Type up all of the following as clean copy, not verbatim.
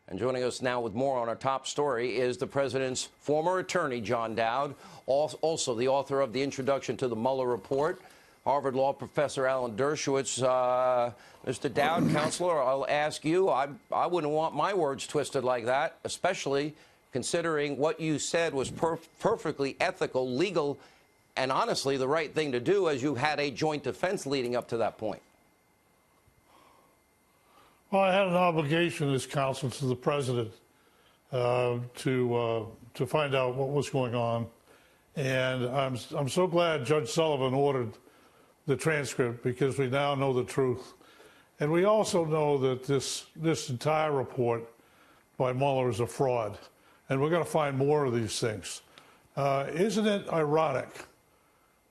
And joining us now with more on our top story is the president's former attorney, John Dowd, also the author of the introduction to the Mueller report, Harvard Law professor Alan Dershowitz. Mr. Dowd, counselor, I'll ask you, I wouldn't want my words twisted like that, especially considering what you said was perfectly ethical, legal, and honestly the right thing to do, as you had a joint defense leading up to that point. Well, I had an obligation as counsel to the president to find out what was going on, and I'm so glad Judge Sullivan ordered the transcript, because we now know the truth, and we also know that this entire report by Mueller is a fraud, and we're going to find more of these things. Isn't it ironic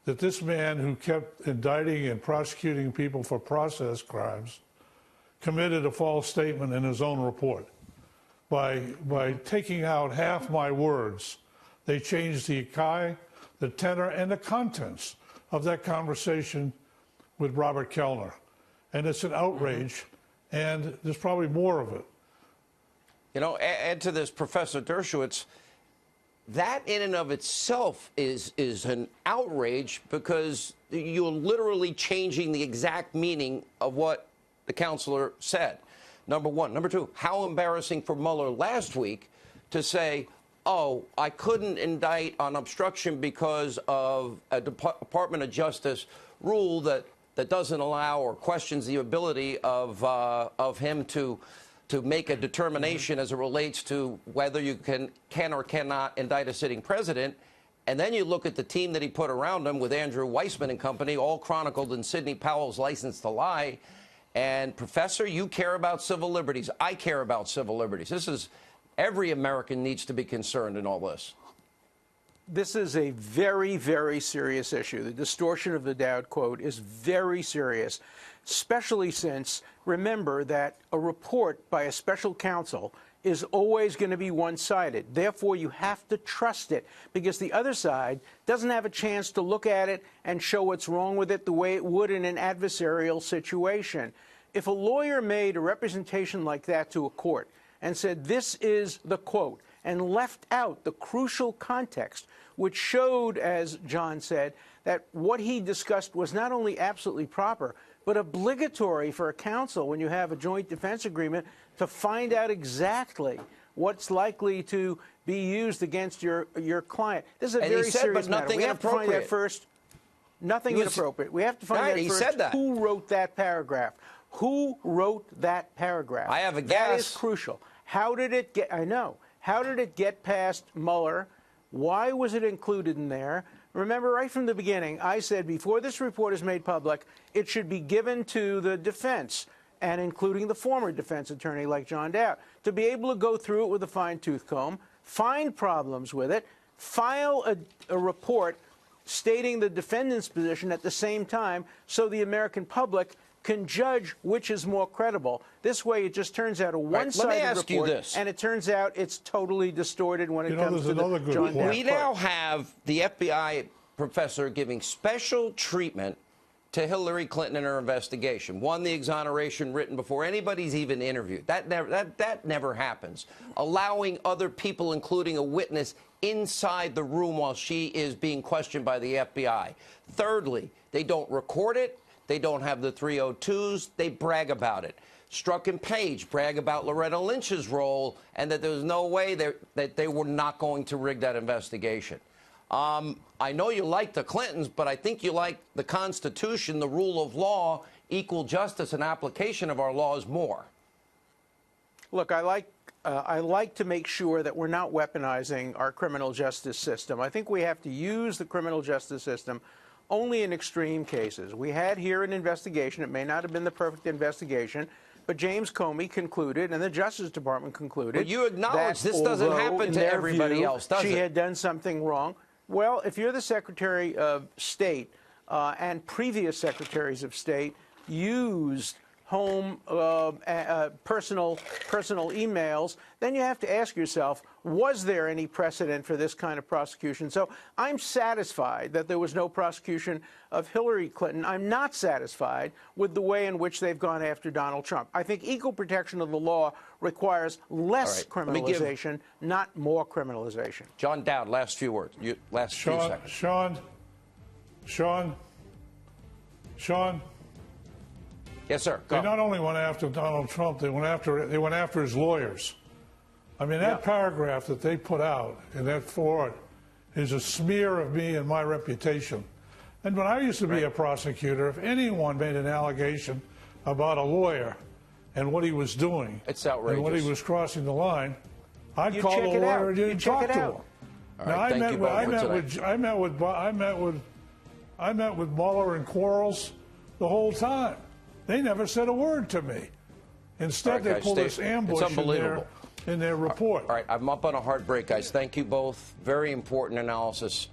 that this man who kept indicting and prosecuting people for process crimes committed a false statement in his own report? By taking out half my words, they changed the tenor, and the contents of that conversation with Robert Kellner. And it's an outrage, and there's probably more of it. You know, add to this, Professor Dershowitz, that in and of itself is an outrage, because you're literally changing the exact meaning of what the counselor said. Number one. Number two, how embarrassing for Mueller last week to say, oh, I couldn't indict on obstruction because of a Department of Justice rule that doesn't allow or questions the ability of him to make a determination as it relates to whether you can or cannot indict a sitting president. And then you look at the team that he put around him with Andrew Weissman and company, all chronicled in Sidney Powell's License to Lie. And, Professor, you care about civil liberties. I care about civil liberties. This is, every American needs to be concerned in all this. This is a very, very serious issue. The distortion of the Dowd quote is very serious, especially since, remember that a report by a special counsel is always going to be one-sided. Therefore, you have to trust it, because the other side doesn't have a chance to look at it and show what's wrong with it the way it would in an adversarial situation. If a lawyer made a representation like that to a court and said, this is the quote, and left out the crucial context, which showed, as John said, that what he discussed was not only absolutely proper, but obligatory for a counsel when you have a joint defense agreement to find out exactly what's likely to be used against your client. This is a very serious matter. We have to find out first. Nothing inappropriate. We have to find out first who wrote that paragraph. Who wrote that paragraph? I have a guess. That is crucial. How did it get? I know. How did it get past Mueller? Why was it included in there? Remember, right from the beginning, I said before this report is made public, it should be given to the defense, and including the former defense attorney like John Dowd, to be able to go through it with a fine-tooth comb, find problems with it, file a report stating the defendant's position at the same time, so the American public can judge which is more credible. This way, it just turns out a one-sided report, and it turns out it's totally distorted when it comes to the John Dowd. We now have the FBI professor giving special treatment to Hillary Clinton in her investigation. Won the exoneration written before anybody's even interviewed. That never happens. Allowing other people, including a witness, inside the room while she is being questioned by the FBI. Thirdly, they don't record it. They don't have the 302s. They brag about it. Strzok and Page brag about Loretta Lynch's role, and that there's no way that they were not going to rig that investigation. I know you like the Clintons, but I think you like the Constitution, the rule of law, equal justice, and application of our laws more. Look, I like to make sure that we're not weaponizing our criminal justice system. I think we have to use the criminal justice system only in extreme cases. We had here an investigation. It may not have been the perfect investigation, but James Comey concluded, and the Justice Department concluded, but you acknowledge this doesn't happen to everybody else, does it? She had done something wrong. Well, if you're the Secretary of State and previous secretaries of state used home personal emails, then you have to ask yourself, was there any precedent for this kind of prosecution? So I'm satisfied that there was no prosecution of Hillary Clinton. I'm not satisfied with the way in which they've gone after Donald Trump. I think equal protection of the law requires less criminalization, not more criminalization. John Dowd, last few words. Last few seconds. Sean. Yes, sir. They not only went after Donald Trump, they went after his lawyers. I mean, that paragraph that they put out in that forward is a smear of me and my reputation. And when I used to be a prosecutor, if anyone made an allegation about a lawyer and what he was doing, it's outrageous, and when he was crossing the line, I'd call the lawyer and you'd talk to him. Now, I met with Mueller and Quarles the whole time. They never said a word to me. Instead, they pulled this ambush in their report. All right, I'm up on a hard break, guys. Thank you both. Very important analysis.